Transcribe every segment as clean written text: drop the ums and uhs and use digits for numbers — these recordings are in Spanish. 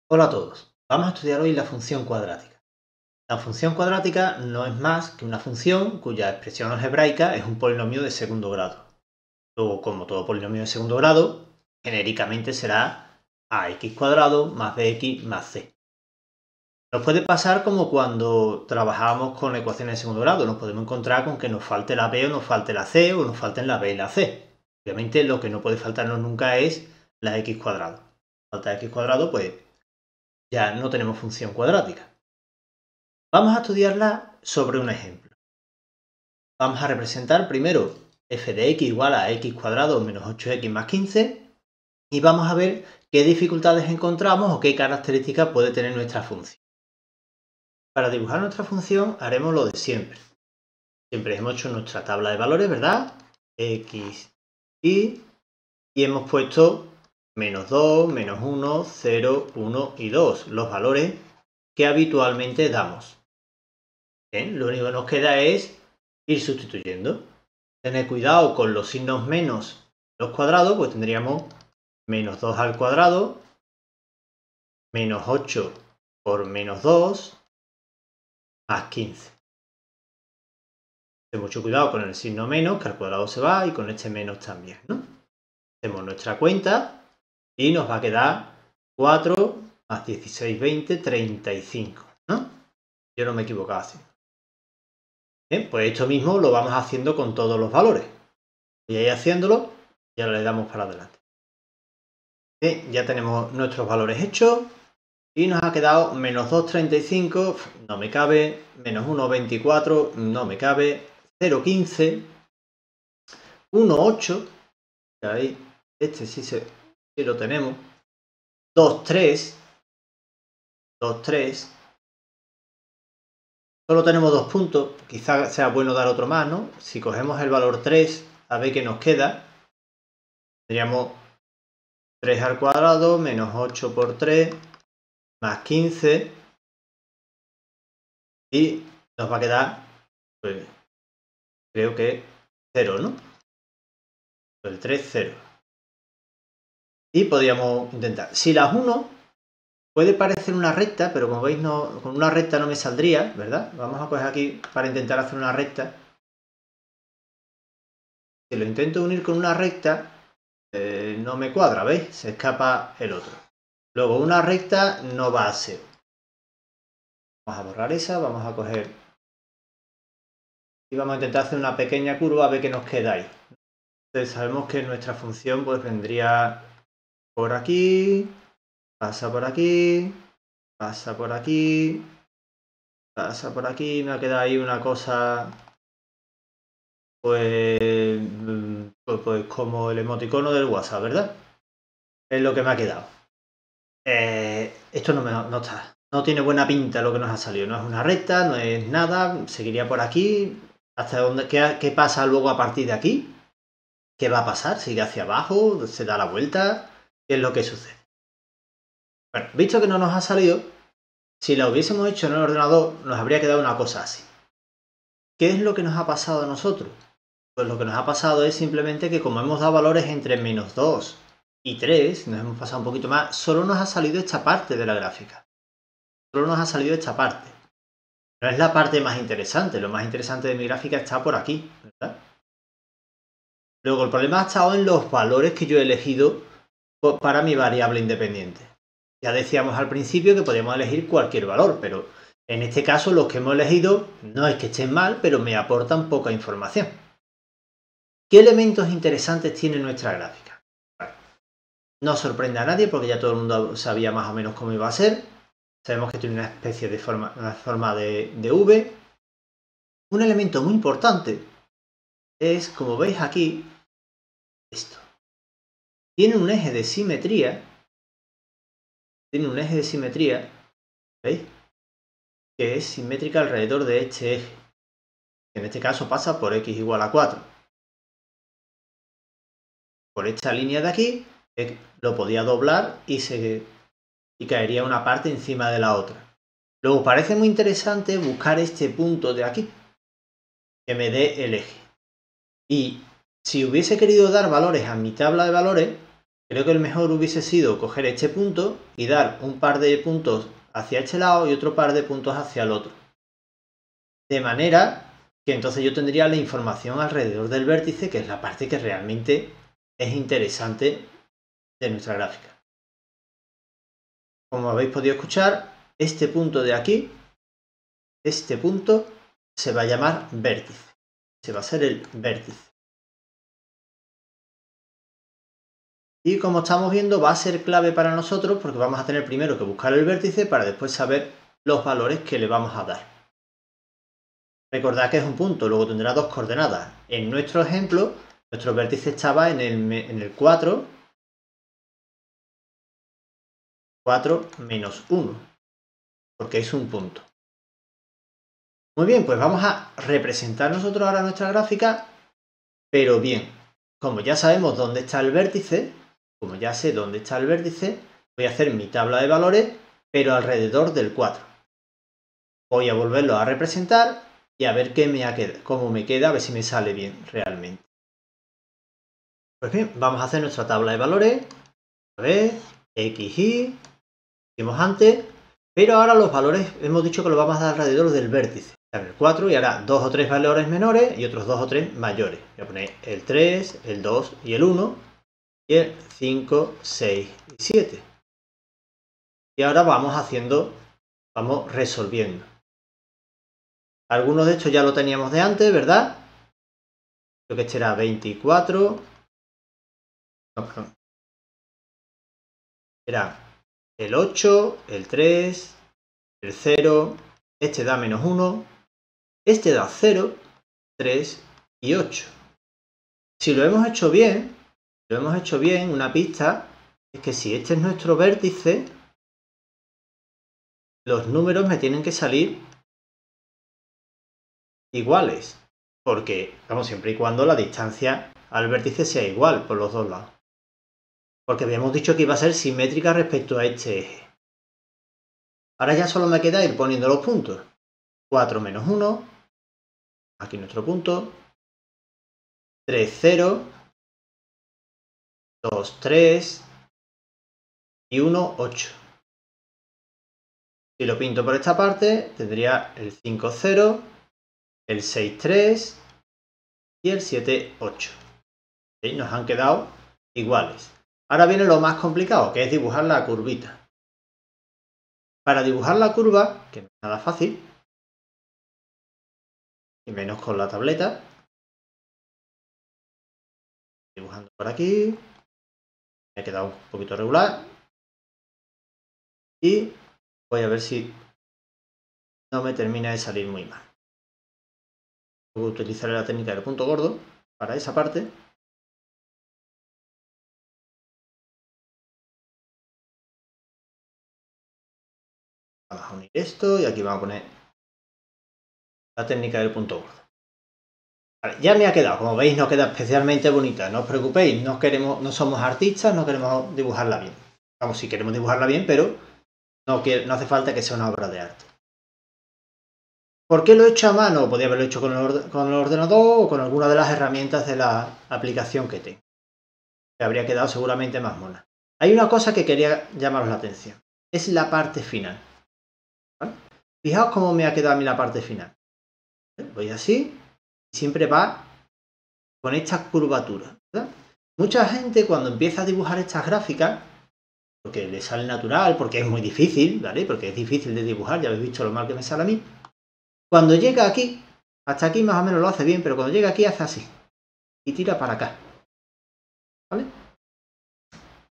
Hola a todos, vamos a estudiar hoy la función cuadrática. La función cuadrática no es más que una función cuya expresión algebraica es un polinomio de segundo grado. Luego, como todo polinomio de segundo grado, genéricamente será ax cuadrado más bx más c. Nos puede pasar como cuando trabajábamos con ecuaciones de segundo grado, nos podemos encontrar con que nos falte la b o nos falte la c o nos falten la b y la c. Obviamente lo que no puede faltarnos nunca es la x cuadrado. Falta x cuadrado, pues ya no tenemos función cuadrática. Vamos a estudiarla sobre un ejemplo. Vamos a representar primero f de x igual a x cuadrado menos 8x más 15 y vamos a ver qué dificultades encontramos o qué características puede tener nuestra función. Para dibujar nuestra función haremos lo de siempre. Siempre hemos hecho nuestra tabla de valores, ¿verdad? X, y hemos puesto menos 2, menos 1, 0, 1 y 2, los valores que habitualmente damos. Bien, lo único que nos queda es ir sustituyendo. Tener cuidado con los signos menos los cuadrados, pues tendríamos menos 2 al cuadrado, menos 8 por menos 2, más 15. Ten mucho cuidado con el signo menos, que al cuadrado se va, y con este menos también, ¿no? Hacemos nuestra cuenta y nos va a quedar 4 más 16, 20, 35, ¿no? Yo no me he equivocado así. Bien, pues esto mismo lo vamos haciendo con todos los valores. Y ahí haciéndolo, ya le damos para adelante. Bien, ya tenemos nuestros valores hechos y nos ha quedado menos 2,35, no me cabe, menos 1,24, no me cabe, 0,15, 1,8, ahí, este sí lo tenemos, 2,3, 2,3, solo tenemos 2 puntos, quizás sea bueno dar otro más, ¿no? Si cogemos el valor 3, a ver qué nos queda, tendríamos 3 al cuadrado menos 8 por 3 más 15 y nos va a quedar, pues, creo que 0, ¿no? El 3, 0. Y podríamos intentar. Si las 1 puede parecer una recta, pero como veis no, con una recta no me saldría, ¿verdad? Vamos a coger aquí para intentar hacer una recta. Si lo intento unir con una recta, no me cuadra, ¿veis? Se escapa el otro. Luego una recta no va a ser. Vamos a borrar esa, vamos a coger y vamos a intentar hacer una pequeña curva a ver qué nos queda ahí. Entonces sabemos que nuestra función pues vendría por aquí, pasa por aquí, pasa por aquí, pasa por aquí, me ha quedado ahí una cosa pues como el emoticono del WhatsApp, ¿verdad? Es lo que me ha quedado. Esto no está, no tiene buena pinta lo que nos ha salido, no es una recta, no es nada, seguiría por aquí, hasta dónde, ¿qué pasa luego a partir de aquí? ¿Qué va a pasar? ¿Sigue hacia abajo? ¿Se da la vuelta? ¿Qué es lo que sucede? Bueno, visto que no nos ha salido, si la hubiésemos hecho en el ordenador, nos habría quedado una cosa así. ¿Qué es lo que nos ha pasado a nosotros? Pues lo que nos ha pasado es simplemente que como hemos dado valores entre menos 2 y 3, nos hemos pasado un poquito más, solo nos ha salido esta parte de la gráfica. Solo nos ha salido esta parte. No es la parte más interesante, lo más interesante de mi gráfica está por aquí, ¿verdad? Luego el problema ha estado en los valores que yo he elegido para mi variable independiente. Ya decíamos al principio que podíamos elegir cualquier valor, pero en este caso los que hemos elegido no es que estén mal, pero me aportan poca información. ¿Qué elementos interesantes tiene nuestra gráfica? Bueno, no sorprende a nadie porque ya todo el mundo sabía más o menos cómo iba a ser. Sabemos que tiene una especie de forma de V. Un elemento muy importante es, como veis aquí, esto. Tiene un eje de simetría. ¿Veis? Que es simétrica alrededor de este eje. En este caso pasa por x igual a 4. Por esta línea de aquí lo podía doblar y caería una parte encima de la otra. Luego parece muy interesante buscar este punto de aquí, que me dé el eje. Y si hubiese querido dar valores a mi tabla de valores, Creo que el mejor hubiese sido coger este punto y dar un par de puntos hacia este lado y otro par de puntos hacia el otro. De manera que entonces yo tendría la información alrededor del vértice, que es la parte que realmente es interesante de nuestra gráfica. Como habéis podido escuchar, este punto de aquí, este punto, se va a llamar vértice. Se va a ser el vértice. Y como estamos viendo, va a ser clave para nosotros porque vamos a tener primero que buscar el vértice para después saber los valores que le vamos a dar. Recordad que es un punto, luego tendrá dos coordenadas. En nuestro ejemplo, nuestro vértice estaba en el 4, 4 menos 1, porque es un punto. Muy bien, pues vamos a representar nosotros ahora nuestra gráfica, pero bien, como ya sabemos dónde está el vértice, como ya sé dónde está el vértice, voy a hacer mi tabla de valores, pero alrededor del 4. Voy a volverlo a representar y a ver cómo me queda, a ver si me sale bien realmente. Pues bien, vamos a hacer nuestra tabla de valores. A ver, x, y, hicimos antes, pero ahora los valores hemos dicho que los vamos a dar alrededor del vértice. El 4 y ahora 2 o 3 valores menores y otros 2 o 3 mayores. Voy a poner el 3, el 2 y el 1 y el 5, 6 y 7. Y ahora vamos resolviendo. Algunos de estos ya lo teníamos de antes, ¿verdad? Creo que este era 24. No, perdón. Era el 8, el 3, el 0, este da menos 1, este da 0, 3 y 8. Si lo hemos hecho bien, una pista es que si este es nuestro vértice, los números me tienen que salir iguales. Porque, vamos, siempre y cuando la distancia al vértice sea igual por los dos lados. Porque habíamos dicho que iba a ser simétrica respecto a este eje. Ahora ya solo me queda ir poniendo los puntos. 4 menos 1, aquí nuestro punto. 3, 0, 2, 3 y 1, 8. Si lo pinto por esta parte, tendría el 5, 0, el 6, 3 y el 7, 8. ¿Sí? Nos han quedado iguales. Ahora viene lo más complicado, que es dibujar la curvita. Para dibujar la curva, que no es nada fácil, y menos con la tableta, dibujando por aquí, me ha quedado un poquito regular, y voy a ver si no me termina de salir muy mal. Luego utilizaré la técnica del punto gordo para esa parte. Vamos a unir esto y aquí vamos a poner la técnica del punto gordo. Vale, ya me ha quedado, como veis no queda especialmente bonita, no os preocupéis, no somos artistas, no queremos dibujarla bien. Vamos, sí queremos dibujarla bien, pero no hace falta que sea una obra de arte. ¿Por qué lo he hecho a mano? Podría haberlo hecho con el ordenador o con alguna de las herramientas de la aplicación que tengo. Que habría quedado seguramente más mona. Hay una cosa que quería llamaros la atención. Es la parte final. ¿Vale? Fijaos cómo me ha quedado a mí la parte final. Voy así y siempre va con esta curvatura, ¿verdad? Mucha gente cuando empieza a dibujar estas gráficas, porque le sale natural, porque es muy difícil, ¿vale? Porque es difícil de dibujar, ya habéis visto lo mal que me sale a mí. Cuando llega aquí, hasta aquí más o menos lo hace bien, pero cuando llega aquí hace así. Y tira para acá. ¿Vale?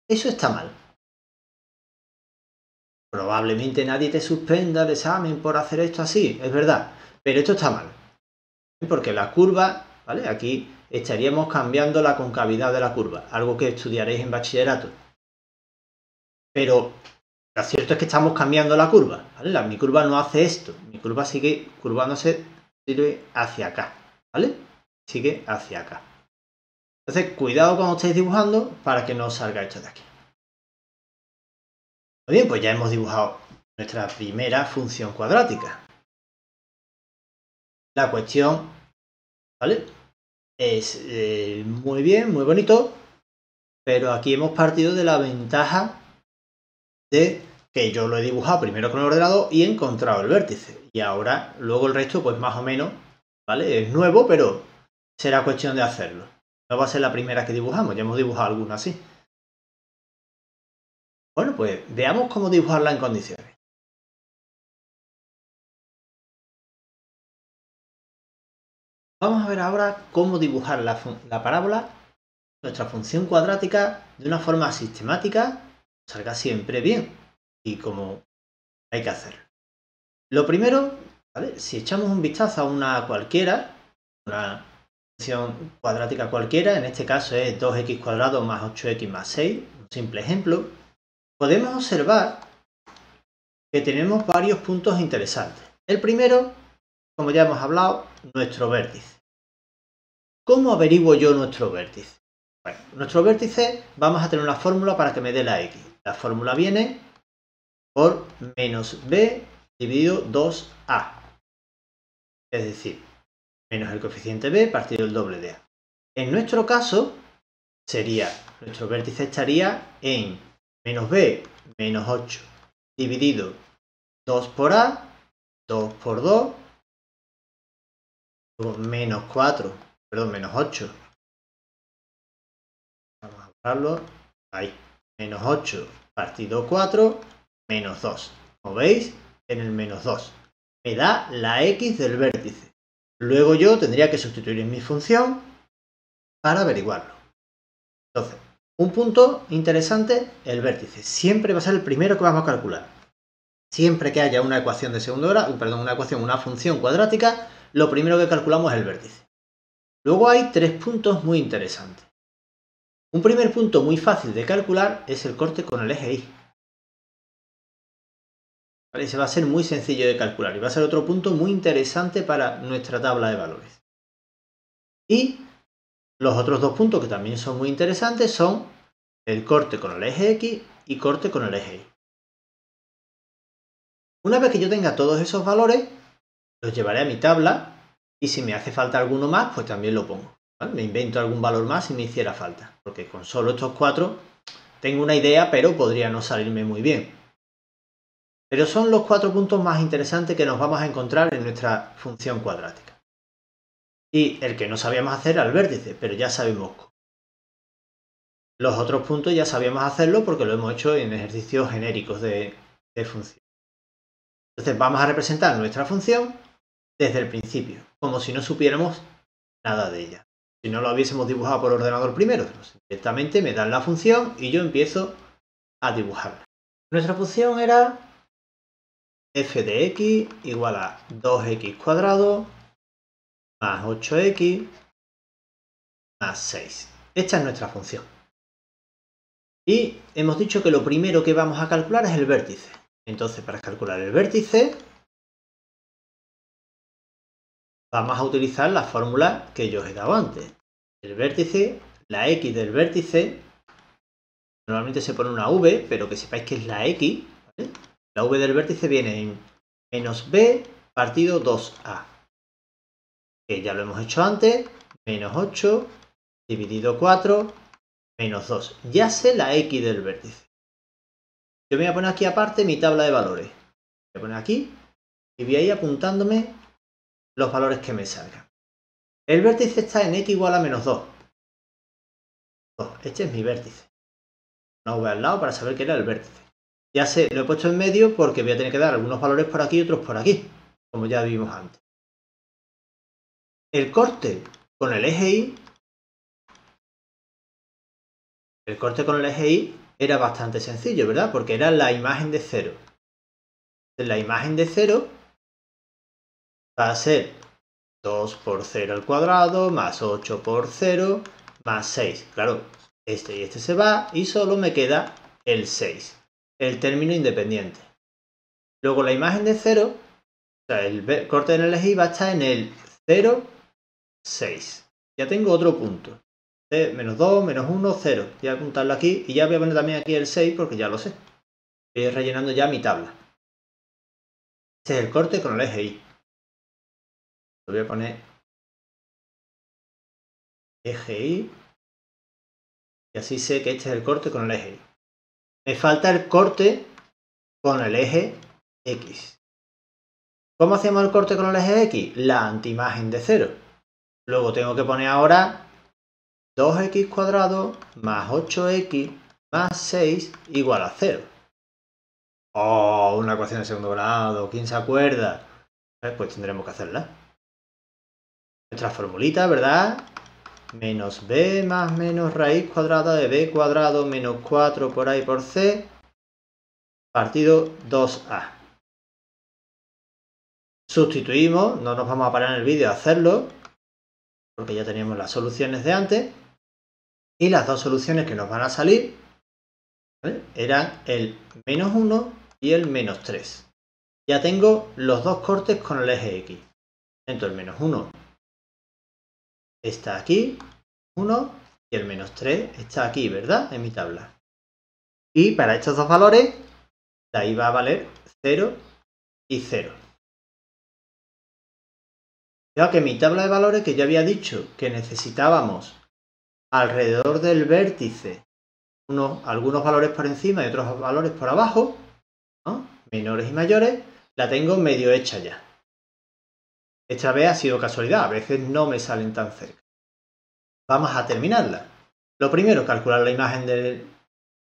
Eso está mal. Probablemente nadie te suspenda el examen por hacer esto así, es verdad. Pero esto está mal. Porque la curva, ¿vale? Aquí estaríamos cambiando la concavidad de la curva, algo que estudiaréis en bachillerato. Pero lo cierto es que estamos cambiando la curva, ¿vale? Mi curva no hace esto, mi curva sigue curvándose hacia acá, ¿vale? Sigue hacia acá. Entonces, cuidado cuando estéis dibujando para que no os salga esto de aquí. Muy bien, pues ya hemos dibujado nuestra primera función cuadrática. La cuestión, ¿vale? Es muy bien, muy bonito, Pero aquí hemos partido de la ventaja de que yo lo he dibujado primero con el ordenador y he encontrado el vértice. Y ahora, luego el resto, pues más o menos, ¿vale? Es nuevo, pero será cuestión de hacerlo. No va a ser la primera que dibujamos, ya hemos dibujado alguna así. Bueno, pues veamos cómo dibujarla en condiciones. Vamos a ver ahora cómo dibujar la parábola, nuestra función cuadrática, de una forma sistemática, salga siempre bien y como hay que hacerlo. Lo primero, ¿vale? Si echamos un vistazo a una cualquiera, una función cuadrática cualquiera, en este caso es 2x cuadrado más 8x más 6, un simple ejemplo, podemos observar que tenemos varios puntos interesantes. El primero, como ya hemos hablado, nuestro vértice. ¿Cómo averiguo yo nuestro vértice? Bueno, nuestro vértice vamos a tener una fórmula para que me dé la x. La fórmula viene por menos b dividido 2a. Es decir, menos el coeficiente b partido el doble de a. En nuestro caso, nuestro vértice estaría en menos b menos 8 dividido 2 por a, 2 por 2, menos 4, perdón, menos 8. Vamos a borrarlo. Ahí. Menos 8 partido 4, menos 2. Como veis, en el menos 2. Me da la x del vértice. Luego yo tendría que sustituir en mi función para averiguarlo. Entonces, un punto interesante, el vértice. Siempre va a ser el primero que vamos a calcular. Siempre que haya una ecuación de segundo grado, perdón, una función cuadrática, lo primero que calculamos es el vértice. Luego hay tres puntos muy interesantes. Un primer punto muy fácil de calcular es el corte con el eje Y. ¿Vale? Ese va a ser muy sencillo de calcular y va a ser otro punto muy interesante para nuestra tabla de valores. Y los otros dos puntos que también son muy interesantes son el corte con el eje X y corte con el eje Y. Una vez que yo tenga todos esos valores, los llevaré a mi tabla y si me hace falta alguno más, pues también lo pongo. ¿Vale? Me invento algún valor más si me hiciera falta, porque con solo estos cuatro tengo una idea, pero podría no salirme muy bien. Pero son los cuatro puntos más interesantes que nos vamos a encontrar en nuestra función cuadrática. Y el que no sabíamos hacer era el vértice, pero ya sabemos cómo. Los otros puntos ya sabíamos hacerlo porque lo hemos hecho en ejercicios genéricos de función. Entonces vamos a representar nuestra función desde el principio, como si no supiéramos nada de ella. Si no lo hubiésemos dibujado por ordenador primero, pues directamente me dan la función y yo empiezo a dibujarla. Nuestra función era f de x igual a 2x cuadrado más 8x más 6. Esta es nuestra función. Y hemos dicho que lo primero que vamos a calcular es el vértice. Entonces, para calcular el vértice, vamos a utilizar la fórmula que yo os he dado antes. El vértice, la x del vértice, normalmente se pone una v, pero que sepáis que es la x, ¿vale? La v del vértice viene en menos b partido 2a, que ya lo hemos hecho antes, menos 8 dividido 4, menos 2. Ya sé la x del vértice. Yo me voy a poner aquí aparte mi tabla de valores. Voy a poner aquí y voy a ir apuntándome los valores que me salgan. El vértice está en x igual a menos 2. Este es mi vértice. Una v al lado para saber que era el vértice. Ya sé, lo he puesto en medio porque voy a tener que dar algunos valores por aquí y otros por aquí, como ya vimos antes. El corte con el eje Y, era bastante sencillo, ¿verdad? Porque era la imagen de 0. La imagen de 0 va a ser 2 por 0 al cuadrado, más 8 por 0, más 6. Claro, este y este se va y solo me queda el 6, el término independiente. Luego la imagen de 0, o sea, el corte en el eje Y va a estar en el 0, 6. Ya tengo otro punto. Menos 2, menos 1, 0. Voy a apuntarlo aquí y ya voy a poner también aquí el 6 porque ya lo sé. Voy rellenando ya mi tabla. Este es el corte con el eje Y. Lo voy a poner eje Y Y así sé que este es el corte con el eje Y. Me falta el corte con el eje X. ¿Cómo hacemos el corte con el eje X? La antiimagen de 0. Luego tengo que poner ahora 2x cuadrado más 8x más 6 igual a 0. ¡Oh! Una ecuación de segundo grado. ¿Quién se acuerda? Pues tendremos que hacerla. Nuestra formulita, ¿verdad? Menos b más menos raíz cuadrada de b cuadrado menos 4 por a y por c partido 2a. Sustituimos, no nos vamos a parar en el vídeo a hacerlo, porque ya teníamos las soluciones de antes. Y las dos soluciones que nos van a salir, ¿vale?, eran el menos 1 y el menos 3. Ya tengo los dos cortes con el eje X. Entonces el menos 1 está aquí, 1, y el menos 3 está aquí, ¿verdad? En mi tabla. Y para estos dos valores, de ahí va a valer 0 y 0. Ya que mi tabla de valores, que yo había dicho que necesitábamos alrededor del vértice algunos valores por encima y otros valores por abajo, ¿no?, menores y mayores, la tengo medio hecha ya. Esta vez ha sido casualidad, a veces no me salen tan cerca. Vamos a terminarla. Lo primero, calcular la imagen del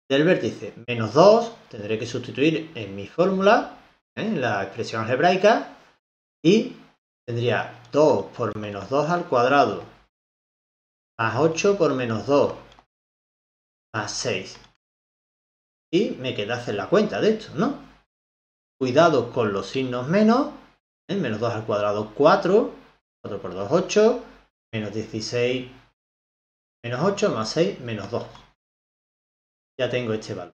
vértice menos 2, tendré que sustituir en mi fórmula, en la expresión algebraica, y tendría 2 por menos 2 al cuadrado, más 8 por menos 2, más 6. Y me queda hacer la cuenta de esto, ¿no? Cuidado con los signos menos. Menos 2 al cuadrado, 4. 4 por 2, 8. Menos 16, menos 8, más 6, menos 2. Ya tengo este valor.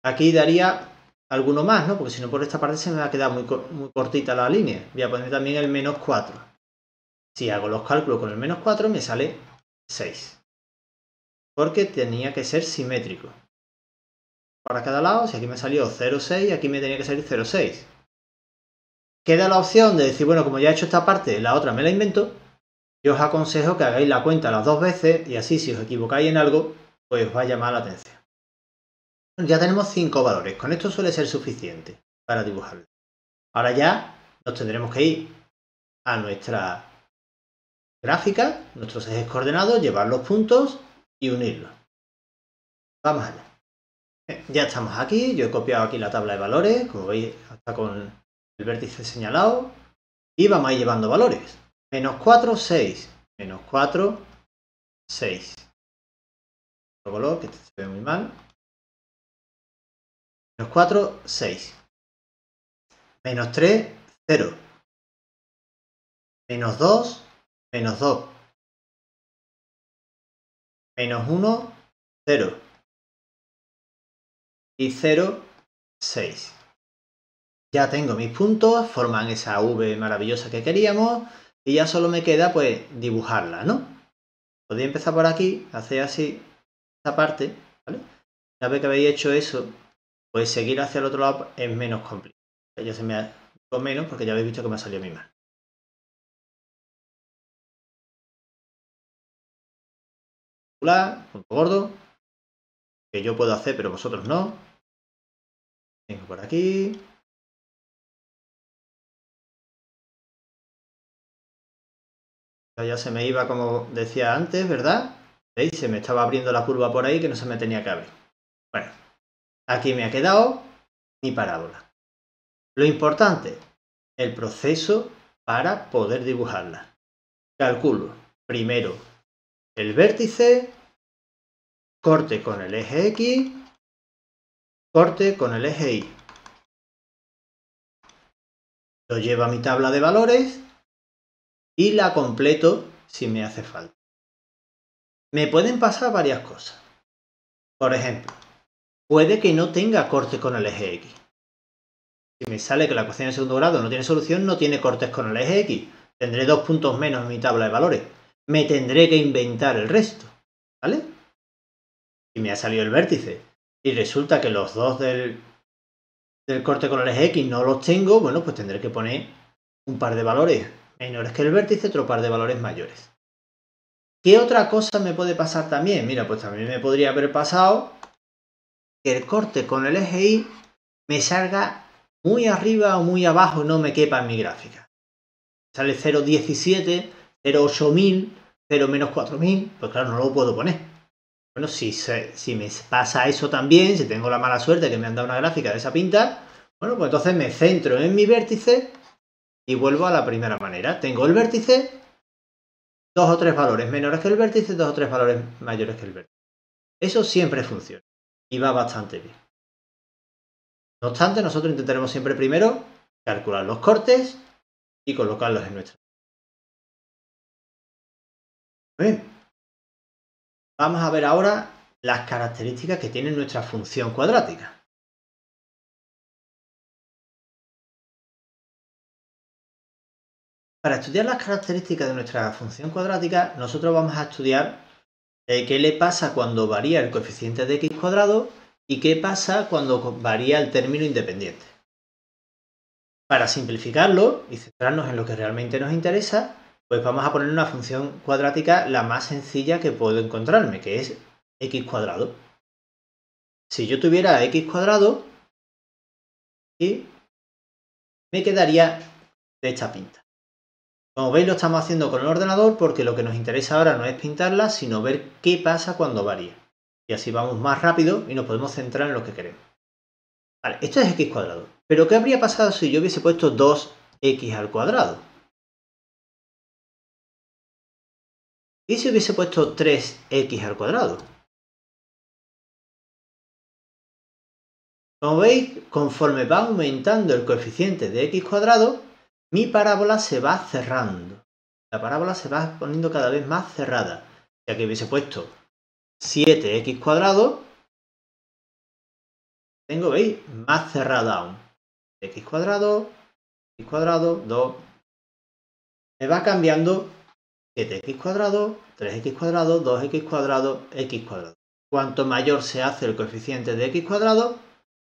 Aquí daría alguno más, ¿no? Porque si no, por esta parte se me va a quedar muy cortita la línea. Voy a poner también el menos 4. Si hago los cálculos con el menos 4, me sale 6. Porque tenía que ser simétrico. Para cada lado, si aquí me salió 0,6, aquí me tenía que salir 0,6. Queda la opción de decir, bueno, como ya he hecho esta parte, la otra me la invento. Yo os aconsejo que hagáis la cuenta las dos veces y así, si os equivocáis en algo, pues os va a llamar la atención. Ya tenemos 5 valores. Con esto suele ser suficiente para dibujarlo. Ahora ya nos tendremos que ir a nuestra gráfica, nuestros ejes coordenados, llevar los puntos y unirlos. Vamos allá. Ya estamos aquí. Yo he copiado aquí la tabla de valores, como veis, hasta con el vértice señalado. Y vamos a ir llevando valores. Menos 4, 6. Menos 4, 6. Otro color que se ve muy mal. Menos 4, 6. Menos 3, 0. Menos 2, menos 2. Menos 1, 0. Y 0, 6. Ya tengo mis puntos, forman esa V maravillosa que queríamos. Y ya solo me queda, pues, dibujarla, ¿no? Podría empezar por aquí, hacer así esta parte, ¿vale? Una vez que habéis hecho eso, pues seguir hacia el otro lado es menos complicado. Ya se me ha hecho menos porque ya habéis visto que me ha salido mi mano. Punto gordo, que yo puedo hacer pero vosotros no. Vengo por aquí. Ya se me iba como decía antes, ¿verdad? ¿Veis? Se me estaba abriendo la curva por ahí que no se me tenía que abrir. Bueno, aquí me ha quedado mi parábola. Lo importante, el proceso para poder dibujarla. Calculo primero el vértice, corte con el eje X, corte con el eje Y. Lo llevo a mi tabla de valores y la completo si me hace falta. Me pueden pasar varias cosas. Por ejemplo, puede que no tenga corte con el eje X. Si me sale que la ecuación de segundo grado no tiene solución, no tiene cortes con el eje X. Tendré 2 puntos menos en mi tabla de valores. Me tendré que inventar el resto, ¿vale? Y me ha salido el vértice y resulta que los dos del corte con el eje X no los tengo, bueno, pues tendré que poner un par de valores menores que el vértice, otro par de valores mayores. ¿Qué otra cosa me puede pasar también? Mira, pues también me podría haber pasado que el corte con el eje Y me salga muy arriba o muy abajo y no me quepa en mi gráfica. Sale 0,17, 0,8000, 0 menos 4000, pues claro, no lo puedo poner. Bueno, si me pasa eso también, si tengo la mala suerte que me han dado una gráfica de esa pinta, bueno, pues entonces me centro en mi vértice y vuelvo a la primera manera. Tengo el vértice, 2 o 3 valores menores que el vértice, 2 o 3 valores mayores que el vértice. Eso siempre funciona y va bastante bien. No obstante, nosotros intentaremos siempre primero calcular los cortes y colocarlos en nuestra. Bien, vamos a ver ahora las características que tiene nuestra función cuadrática. Para estudiar las características de nuestra función cuadrática, nosotros vamos a estudiar qué le pasa cuando varía el coeficiente de x cuadrado y qué pasa cuando varía el término independiente. Para simplificarlo y centrarnos en lo que realmente nos interesa, pues vamos a poner una función cuadrática la más sencilla que puedo encontrarme, que es x cuadrado. Si yo tuviera x cuadrado, y me quedaría de esta pinta. Como veis, lo estamos haciendo con el ordenador porque lo que nos interesa ahora no es pintarla, sino ver qué pasa cuando varía. Y así vamos más rápido y nos podemos centrar en lo que queremos. Vale, esto es x cuadrado. Pero ¿qué habría pasado si yo hubiese puesto 2x al cuadrado? ¿Y si hubiese puesto 3x al cuadrado? Como veis, conforme va aumentando el coeficiente de x cuadrado, mi parábola se va cerrando. La parábola se va poniendo cada vez más cerrada. Ya que hubiese puesto 7x cuadrado, tengo, ¿veis? Más cerrada aún. X cuadrado, 2. Me va cambiando 7x cuadrado, 3x cuadrado, 2x cuadrado, x cuadrado. Cuanto mayor se hace el coeficiente de x cuadrado,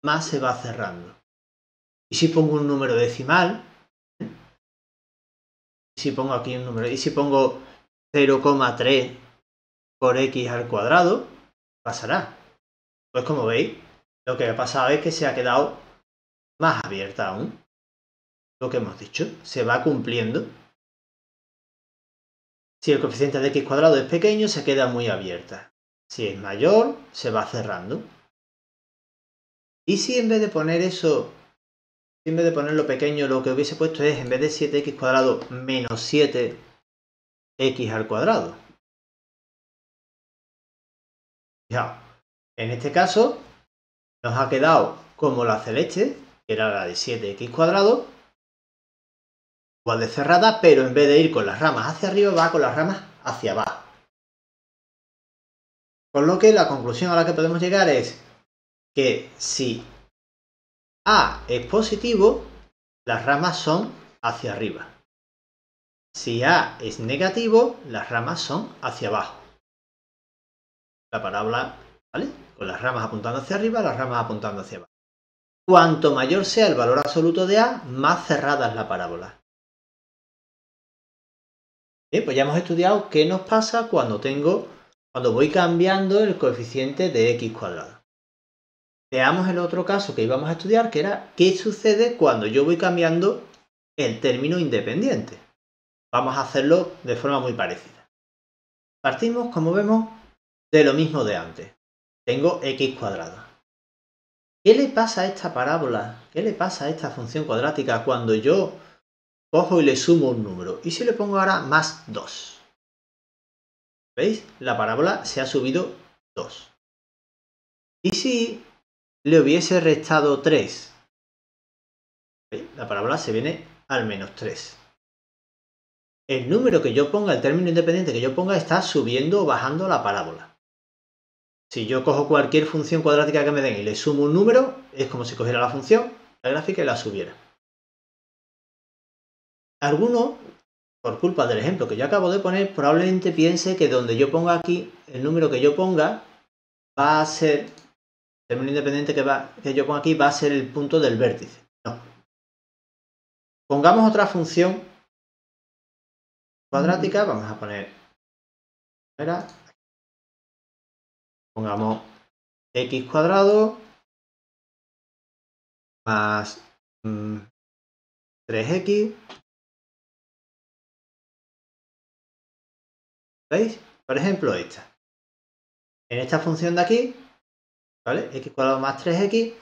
más se va cerrando. Y si pongo un número decimal, si pongo aquí un número, y si pongo 0,3 por x al cuadrado, pasará. Pues como veis, lo que ha pasado es que se ha quedado más abierta aún. Lo que hemos dicho, se va cumpliendo. Si el coeficiente de x cuadrado es pequeño, se queda muy abierta. Si es mayor, se va cerrando. Y si en vez de poner eso, en vez de ponerlo pequeño, lo que hubiese puesto es, en vez de 7x cuadrado, menos 7x al cuadrado. Fijaos, en este caso nos ha quedado como la celeste, que era la de 7x cuadrado, igual de cerrada, pero en vez de ir con las ramas hacia arriba, va con las ramas hacia abajo. Con lo que la conclusión a la que podemos llegar es que si A es positivo, las ramas son hacia arriba. Si A es negativo, las ramas son hacia abajo. La parábola, ¿vale? Con las ramas apuntando hacia arriba, las ramas apuntando hacia abajo. Cuanto mayor sea el valor absoluto de A, más cerrada es la parábola. Bien, pues ya hemos estudiado qué nos pasa cuando voy cambiando el coeficiente de x cuadrado. Veamos el otro caso que íbamos a estudiar, que era qué sucede cuando yo voy cambiando el término independiente. Vamos a hacerlo de forma muy parecida. Partimos, como vemos, de lo mismo de antes. Tengo x cuadrado. ¿Qué le pasa a esta parábola? ¿Qué le pasa a esta función cuadrática cuando yo cojo y le sumo un número? ¿Y si le pongo ahora más 2? ¿Veis? La parábola se ha subido 2. ¿Y si le hubiese restado 3? ¿Veis? La parábola se viene al menos 3. El número que yo ponga, el término independiente que yo ponga, está subiendo o bajando la parábola. Si yo cojo cualquier función cuadrática que me den y le sumo un número, es como si cogiera la función, la gráfica y la subiera. Alguno, por culpa del ejemplo que yo acabo de poner, probablemente piense que donde yo ponga aquí, el número que yo ponga va a ser, el término independiente que yo ponga aquí va a ser el punto del vértice. No. Pongamos otra función cuadrática, vamos a poner manera. Pongamos x cuadrado más 3x. ¿Veis? Por ejemplo, esta. En esta función de aquí, ¿vale? X cuadrado más 3x,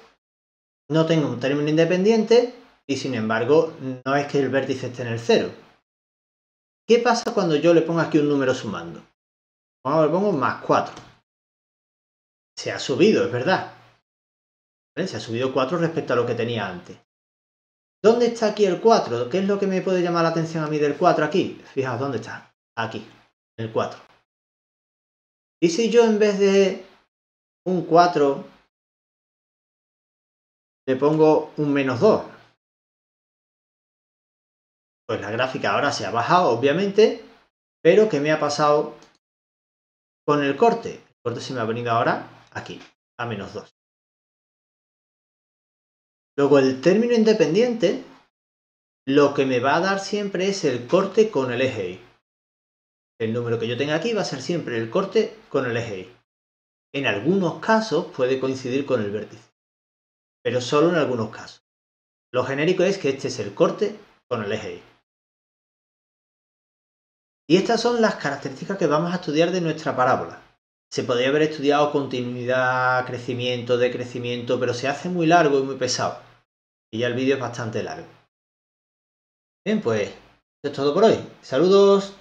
no tengo un término independiente y sin embargo no es que el vértice esté en el 0. ¿Qué pasa cuando yo le pongo aquí un número sumando? Ahora le pongo más 4. Se ha subido, es verdad. ¿Vale? Se ha subido 4 respecto a lo que tenía antes. ¿Dónde está aquí el 4? ¿Qué es lo que me puede llamar la atención a mí del 4 aquí? Fijaos, ¿dónde está? Aquí, el 4. ¿Y si yo en vez de un 4 le pongo un menos 2? Pues la gráfica ahora se ha bajado, obviamente, pero ¿qué me ha pasado con el corte? El corte se me ha venido ahora aquí, a menos 2. Luego el término independiente, lo que me va a dar siempre es el corte con el eje Y. El número que yo tenga aquí va a ser siempre el corte con el eje Y. En algunos casos puede coincidir con el vértice, pero solo en algunos casos. Lo genérico es que este es el corte con el eje Y. Y estas son las características que vamos a estudiar de nuestra parábola. Se podría haber estudiado continuidad, crecimiento, decrecimiento, pero se hace muy largo y muy pesado. Y ya el vídeo es bastante largo. Bien, pues eso es todo por hoy. Saludos.